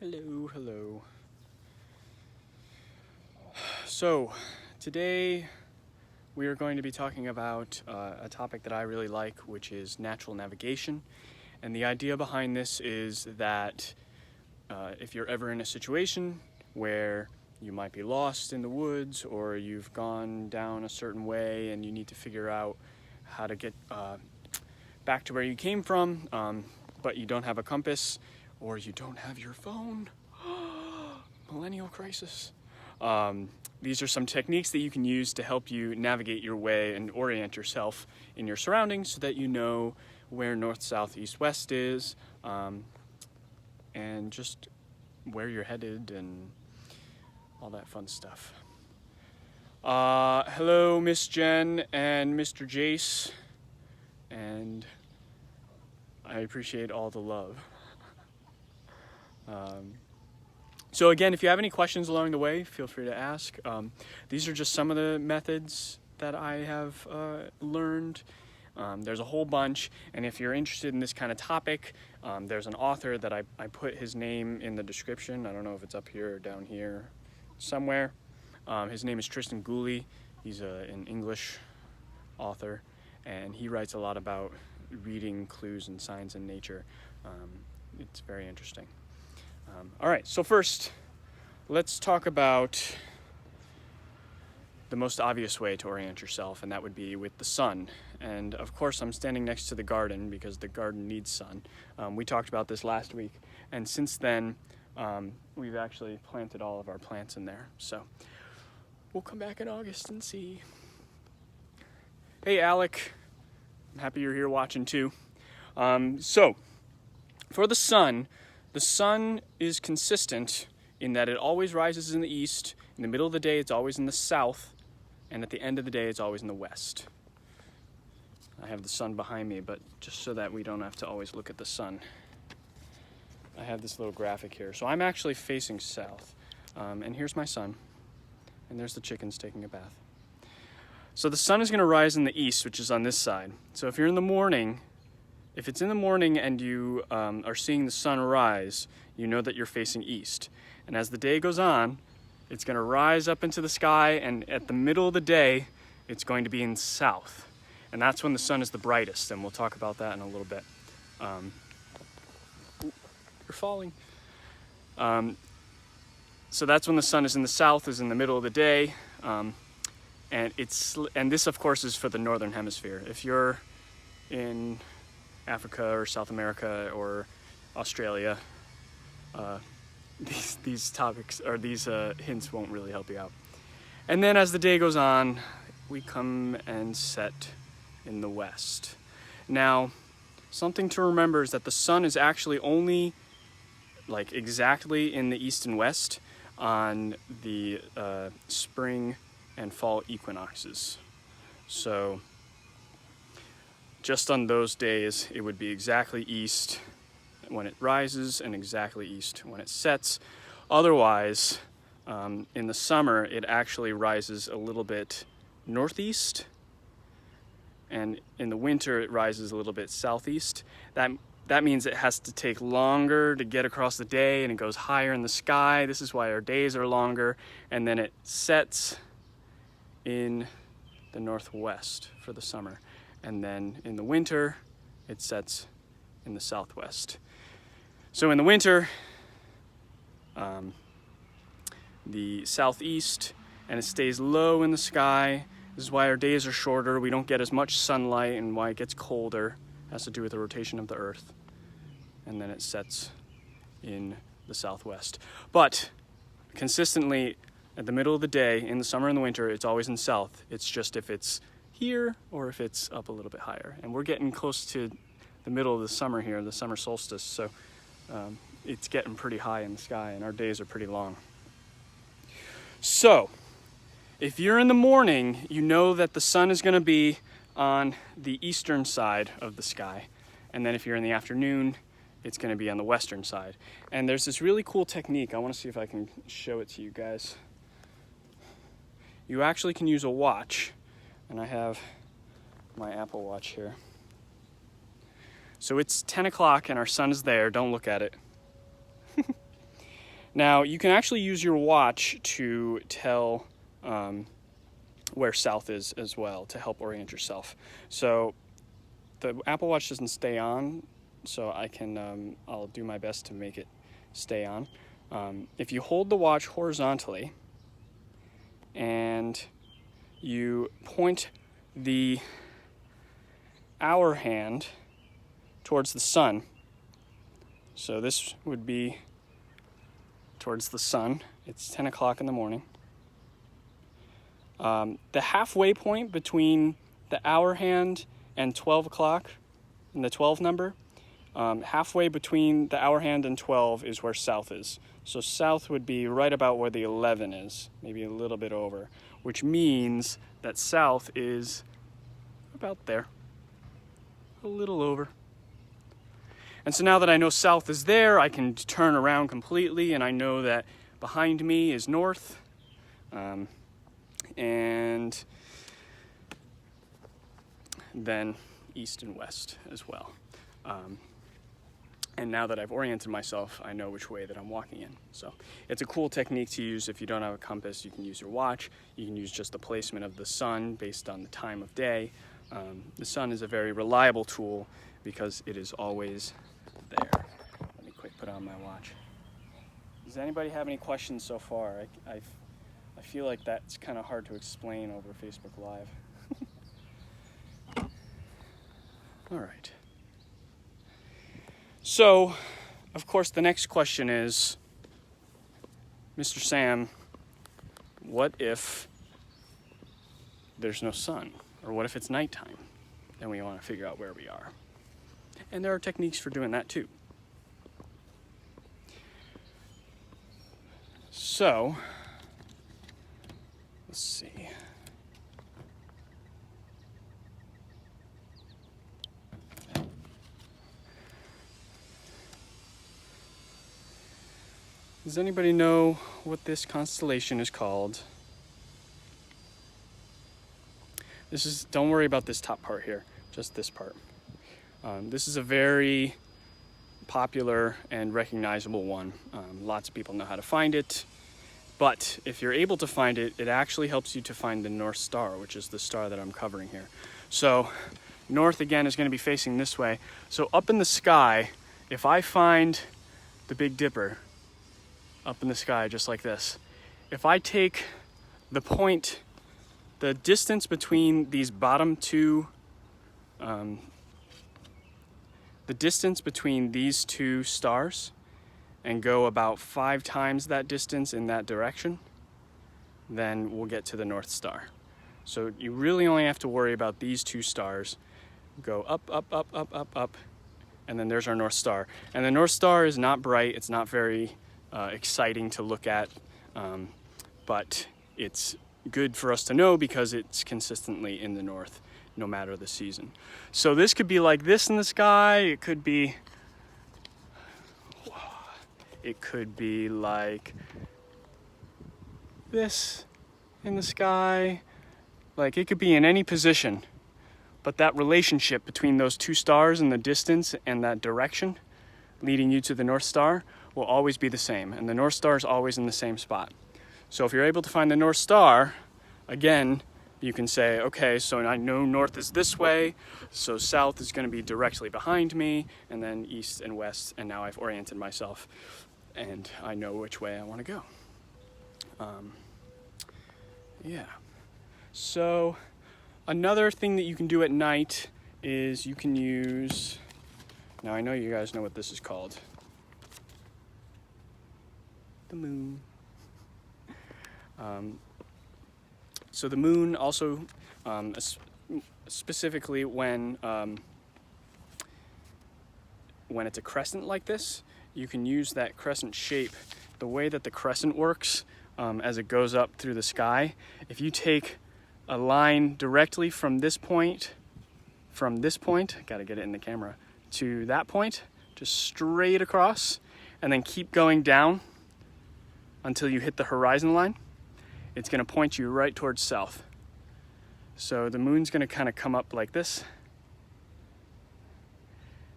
Hello, hello. So, today we are going to be talking about a topic that I really like, which is natural navigation. And the idea behind this is that if you're ever in a situation where you might be lost in the woods or you've gone down a certain way and you need to figure out how to get back to where you came from, but you don't have a compass or you don't have your phone, millennial crisis. These are some techniques that you can use to help you navigate your way and orient yourself in your surroundings so that you know where north, south, east, west is, and just where you're headed and all that fun stuff. Hello, Miss Jen and Mr. Jace, and I appreciate all the love. So again, if you have any questions along the way, feel free to ask. These are just some of the methods that I have learned. There's a whole bunch, and if you're interested in this kind of topic, there's an author that I put his name in the description. I don't know if it's up here or down here somewhere. His name is Tristan Gooley. He's an English author, and he writes a lot about reading clues and signs in nature. It's very interesting. All right, so first, let's talk about the most obvious way to orient yourself, and that would be with the sun. And of course, I'm standing next to the garden because the garden needs sun. We talked about this last week, and since then, we've actually planted all of our plants in there. So we'll come back in August and see. Hey, Alec. I'm happy you're here watching too. So for the sun is consistent in that it always rises in the east. In the middle of the day, it's always in the south. And at the end of the day, it's always in the west. I have the sun behind me, but just so that we don't have to always look at the sun, I have this little graphic here. So I'm actually facing south. And here's my sun. And there's the chickens taking a bath. So the sun is going to rise in the east, which is on this side. So if you're in the morning, if it's in the morning and you are seeing the sun rise, you know that you're facing east. And as the day goes on, it's going to rise up into the sky, and at the middle of the day, it's going to be in south. And that's when the sun is the brightest, and we'll talk about that in a little bit. You're falling. So that's when the sun is in the south, is in the middle of the day. And this, of course, is for the northern hemisphere. If you're in Africa or South America or Australia, these topics or these hints won't really help you out. And then as the day goes on, we come and set in the west. Now, something to remember is that the sun is actually only like exactly in the east and west on the spring and fall equinoxes. So just on those days, it would be exactly east when it rises and exactly east when it sets. Otherwise, in the summer, it actually rises a little bit northeast, and in the winter, it rises a little bit southeast. That means it has to take longer to get across the day, and it goes higher in the sky. This is why our days are longer, and then it sets in the northwest for the summer. And then in the winter, it sets in the southwest. So in the winter, the southeast, and it stays low in the sky. This is why our days are shorter. We don't get as much sunlight, and why it gets colder. It has to do with the rotation of the earth. And then it sets in the southwest. But consistently, at the middle of the day, in the summer and the winter, it's always in south. It's just if it's here or if it's up a little bit higher. And we're getting close to the middle of the summer here, the summer solstice. So it's getting pretty high in the sky, and our days are pretty long. So if you're in the morning, you know that the sun is going to be on the eastern side of the sky. And then if you're in the afternoon, it's going to be on the western side. And there's this really cool technique. I want to see if I can show it to you guys. You actually can use a watch, and I have my Apple Watch here. So it's 10 o'clock and our sun is there. Don't look at it. Now, you can actually use your watch to tell where south is as well, to help orient yourself. So the Apple Watch doesn't stay on, so I'll do my best to make it stay on. If you hold the watch horizontally and you point the hour hand towards the sun, so this would be towards the sun. It's 10 o'clock in the morning. The halfway point between the hour hand and 12 o'clock, and the 12 number, halfway between the hour hand and 12 is where south is. So south would be right about where the 11 is, maybe a little bit over, which means that south is about there, a little over. And so now that I know south is there, I can turn around completely, and I know that behind me is north, and then east and west as well. And now that I've oriented myself, I know which way that I'm walking in. So it's a cool technique to use. If you don't have a compass, you can use your watch. You can use just the placement of the sun based on the time of day. The sun is a very reliable tool because it is always there. Let me quick put on my watch. Does anybody have any questions so far? I feel like that's kind of hard to explain over Facebook Live. All right. So, of course, the next question is, Mr. Sam, what if there's no sun? Or what if it's nighttime? Then we want to figure out where we are. And there are techniques for doing that too. So, let's see. Does anybody know what this constellation is called? Don't worry about this top part here, just this part. This is a very popular and recognizable one. Lots of people know how to find it, but if you're able to find it, it actually helps you to find the North Star, which is the star that I'm covering here. So north again is going to be facing this way. So up in the sky, if I find the Big Dipper up in the sky just like this, if I take the point, the distance between these bottom two, the distance between these two stars, and go about 5 times that distance in that direction, then we'll get to the North Star. So you really only have to worry about these two stars. Go up, up, up, up, up, up, and then there's our North Star. And the North Star is not bright, it's not very exciting to look at, but it's good for us to know because it's consistently in the north no matter the season. So this could be like this in the sky, it could be like this in the sky, like it could be in any position, but that relationship between those two stars and the distance and that direction leading you to the North Star will always be the same, and the North Star is always in the same spot. So if you're able to find the North Star, again, you can say, okay, so I know north is this way, so south is going to be directly behind me, and then east and west, and now I've oriented myself, and I know which way I want to go. Yeah. So another thing that you can do at night is you can use, now I know you guys know what this is called. The moon. So the moon also, specifically when it's a crescent like this, you can use that crescent shape. The way that the crescent works as it goes up through the sky, if you take a line directly from this point, gotta get it in the camera, to that point, just straight across, and then keep going down until you hit the horizon line, it's going to point you right towards south. So the moon's going to kind of come up like this,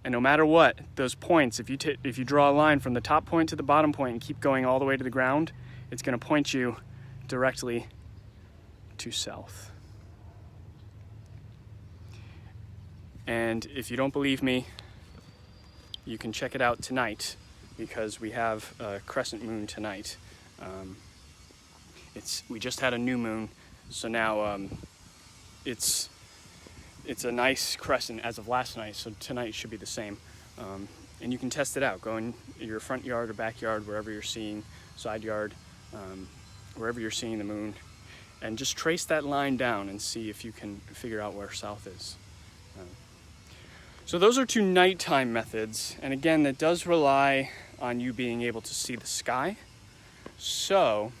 And no matter what, those points, if you draw a line from the top point to the bottom point and keep going all the way to the ground, it's going to point you directly to south. And if you don't believe me, you can check it out tonight, because we have a crescent moon tonight. We just had a new moon, so now it's a nice crescent as of last night, so tonight should be the same. And you can test it out. Go in your front yard or backyard, wherever you're seeing, side yard, wherever you're seeing the moon, and just trace that line down and see if you can figure out where south is. So those are two nighttime methods, and again, that does rely on you being able to see the sky. So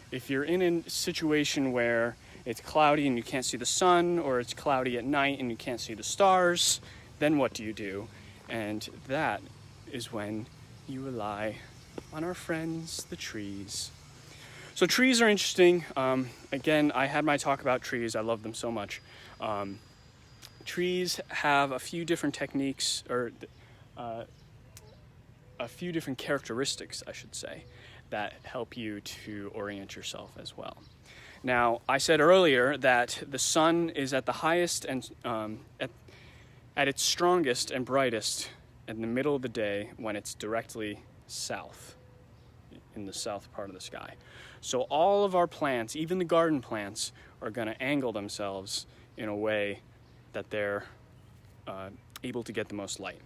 if you're in a situation where it's cloudy and you can't see the sun, or it's cloudy at night and you can't see the stars, then what do you do? And that is when you rely on our friends, the trees. So trees are interesting. Again, I had my talk about trees. I love them so much. Trees have a few different techniques, or a few different characteristics, I should say, that help you to orient yourself as well. Now, I said earlier that the sun is at the highest and at its strongest and brightest in the middle of the day, when it's directly south, in the south part of the sky. So all of our plants, even the garden plants, are going to angle themselves in a way that they're able to get the most light.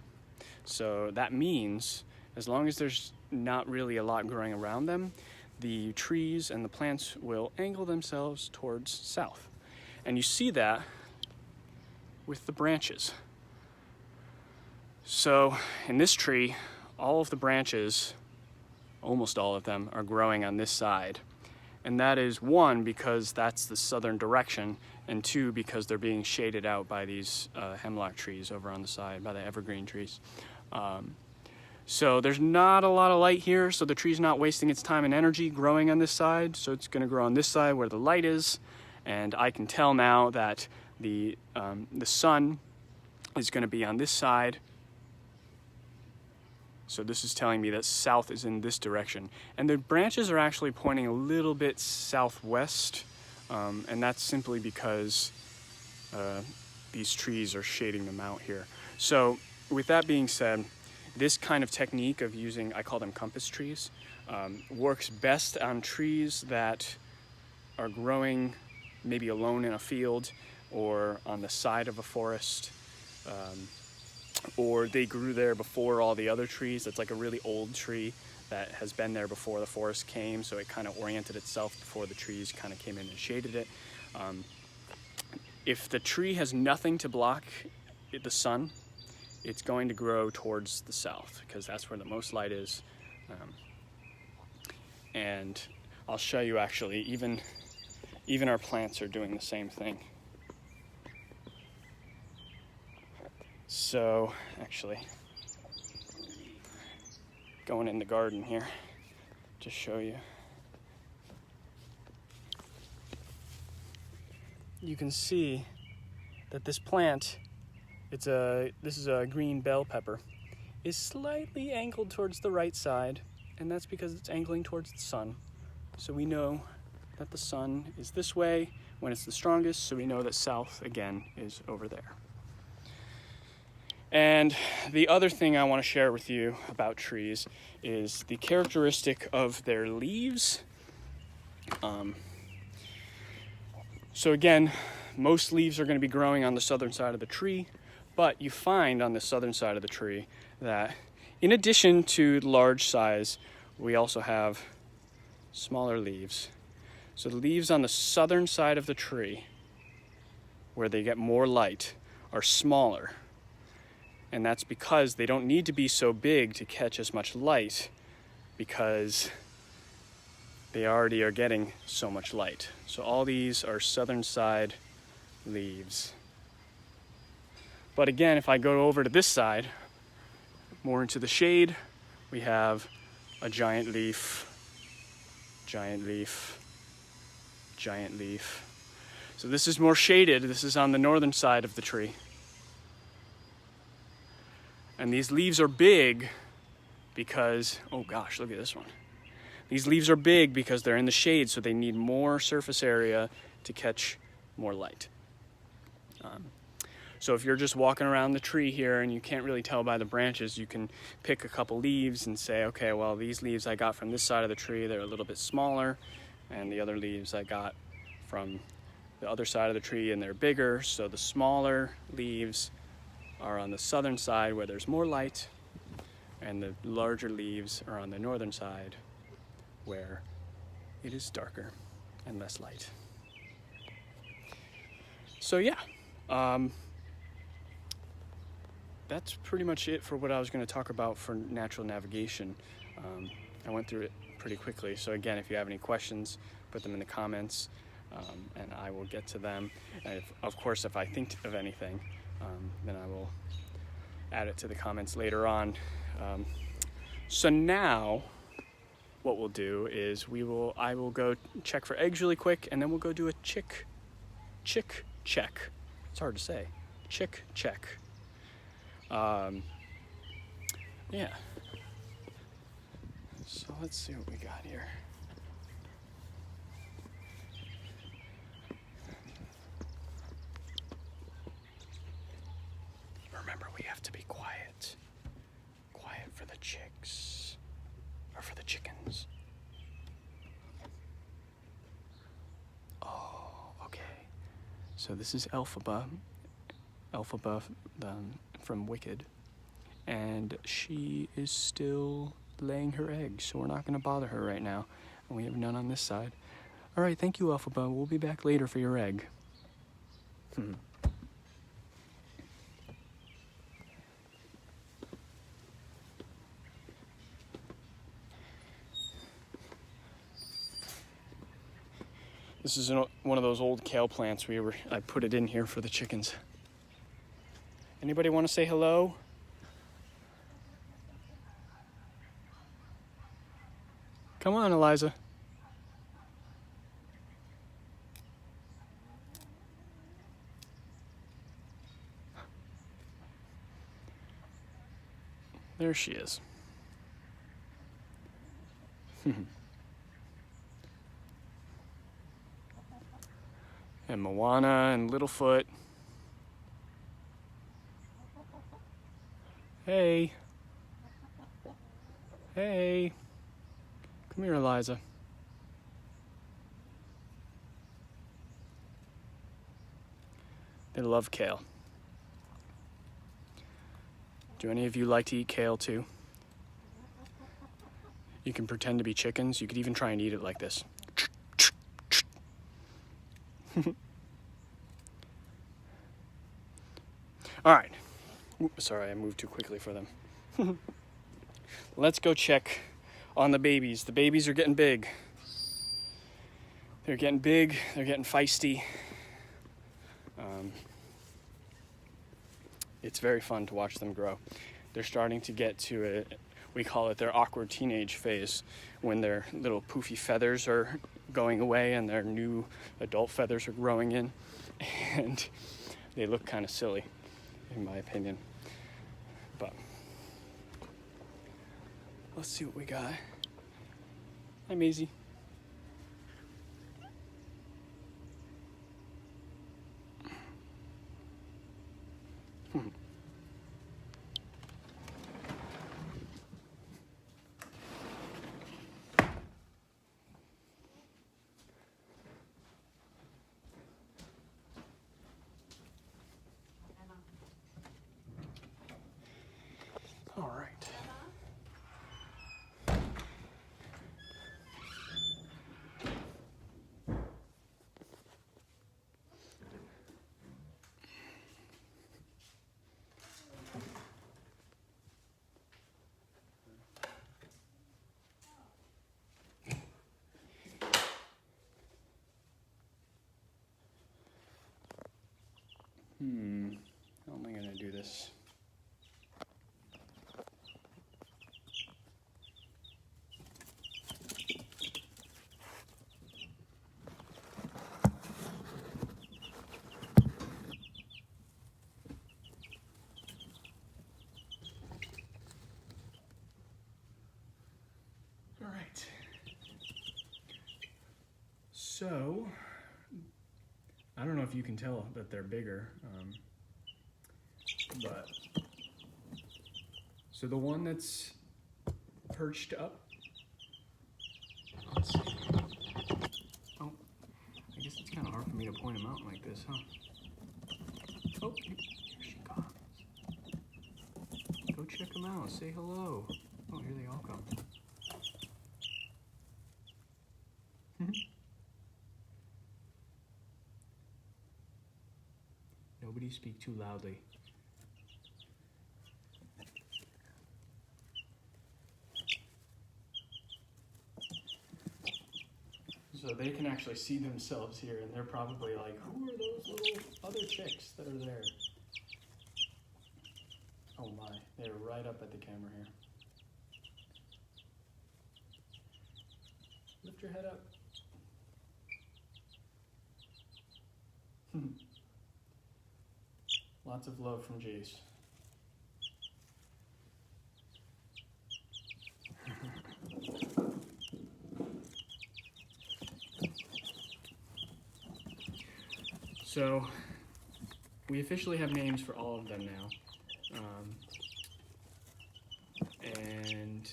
So that means, as long as there's not really a lot growing around them, the trees and the plants will angle themselves towards south. And you see that with the branches. So in this tree, all of the branches, almost all of them, are growing on this side. And that is, one, because that's the southern direction, and two, because they're being shaded out by these hemlock trees over on the side, by the evergreen trees. So there's not a lot of light here, so the tree's not wasting its time and energy growing on this side, so it's going to grow on this side where the light is. And I can tell now that the sun is going to be on this side. So this is telling me that south is in this direction. And the branches are actually pointing a little bit southwest, and that's simply because these trees are shading them out here. So with that being said, this kind of technique of using, I call them compass trees, works best on trees that are growing maybe alone in a field or on the side of a forest, or they grew there before all the other trees. It's like a really old tree that has been there before the forest came, so it kind of oriented itself before the trees kind of came in and shaded it. If the tree has nothing to block the sun, it's going to grow towards the south, because that's where the most light is. And I'll show you, actually, even our plants are doing the same thing. So, actually, going in the garden here to show you. You can see that this plant, this is a green bell pepper, is slightly angled towards the right side, and that's because it's angling towards the sun. So we know that the sun is this way when it's the strongest, so we know that south, again, is over there. And the other thing I want to share with you about trees is the characteristic of their leaves. So again, most leaves are going to be growing on the southern side of the tree, but you find on the southern side of the tree that in addition to large size, we also have smaller leaves. So the leaves on the southern side of the tree, where they get more light, are smaller. And that's because they don't need to be so big to catch as much light, because they already are getting so much light. So all these are southern side leaves. But again, if I go over to this side, more into the shade, we have a giant leaf, giant leaf, giant leaf. So this is more shaded. This is on the northern side of the tree. And these leaves are big because, oh gosh, look at this one. These leaves are big because they're in the shade, so they need more surface area to catch more light. So if you're just walking around the tree here and you can't really tell by the branches, you can pick a couple leaves and say, okay, well, these leaves I got from this side of the tree, they're a little bit smaller, and the other leaves I got from the other side of the tree and they're bigger, so the smaller leaves are on the southern side where there's more light, and the larger leaves are on the northern side where it is darker and less light. So yeah, that's pretty much it for what I was going to talk about for natural navigation. I went through it pretty quickly, so again, if you have any questions, put them in the comments, and I will get to them. And of course, if I think of anything, then I will add it to the comments later on. So now, what we'll do is I will go check for eggs really quick, and then we'll go do a chick check. It's hard to say. Chick check. Yeah. So let's see what we got here. Remember, we have to be quiet. Quiet for the chicks. Or for the chickens. Oh, okay. So this is Elphaba from Wicked. And she is still laying her eggs, so we're not going to bother her right now. And we have none on this side. All right, thank you, Elphaba. We'll be back later for your egg. This is one of those old kale plants I put it in here for the chickens. Anybody want to say hello? Come on, Eliza. There she is. And Moana and Littlefoot. Hey. Hey. Come here, Eliza. They love kale. Do any of you like to eat kale too? You can pretend to be chickens. You could even try and eat it like this. All right. Sorry, I moved too quickly for them. Let's go check on the babies. The babies are getting big. They're getting big. They're getting feisty. It's very fun to watch them grow. They're starting to get to we call it their awkward teenage phase, when their little poofy feathers are going away and their new adult feathers are growing in, and they look kind of silly, in my opinion. But let's see what we got. Hi, Maisie. All right. How am I going to do this? All right. So, I don't know if you can tell that they're bigger, but so the one that's perched up, let's see. Oh, I guess it's kind of hard for me to point them out like this, huh? Oh, here she comes. Go check them out, say hello. Oh, here they all come. Nobody speak too loudly. So they can actually see themselves here, and they're probably like, who are those little other chicks that are there? Oh my, they're right up at the camera here. Lift your head up. Lots of love from Jace. So, we officially have names for all of them now. And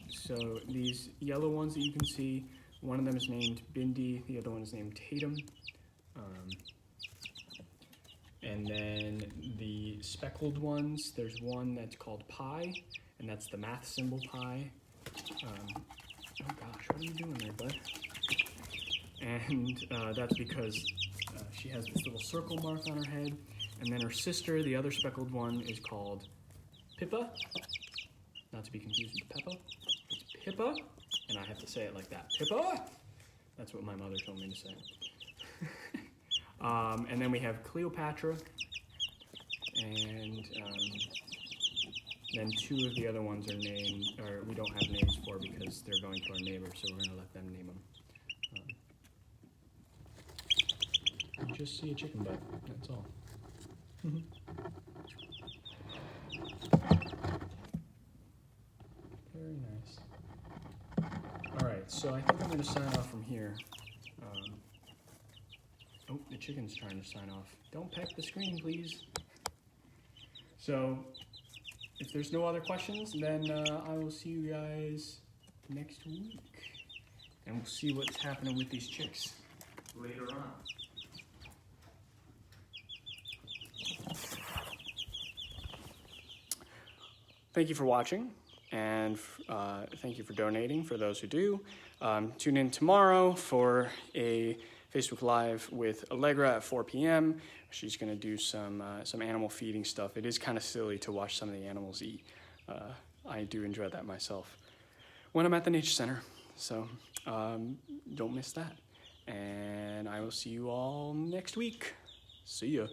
so these yellow ones that you can see, one of them is named Bindi, the other one is named Tatum. And then the speckled ones, there's one that's called Pi, and that's the math symbol pi. Oh gosh, what are you doing there, bud? And that's because she has this little circle mark on her head. And then her sister, the other speckled one, is called Pippa. Not to be confused with Peppa. It's Pippa, and I have to say it like that. Pippa! That's what my mother told me to say. And then we have Cleopatra, and then two of the other ones are named, or we don't have names for because they're going to our neighbors, so we're going to let them name them. You just see a chicken butt, that's all. Very nice. All right, so I think I'm going to sign off from here. Oh, the chicken's trying to sign off. Don't peck the screen, please. So, if there's no other questions, then I will see you guys next week. And we'll see what's happening with these chicks later on. Thank you for watching, and thank you for donating for those who do. Tune in tomorrow for a Facebook Live with Allegra at 4 p.m. She's going to do some animal feeding stuff. It is kind of silly to watch some of the animals eat. I do enjoy that myself when I'm at the Nature Center. So don't miss that. And I will see you all next week. See ya.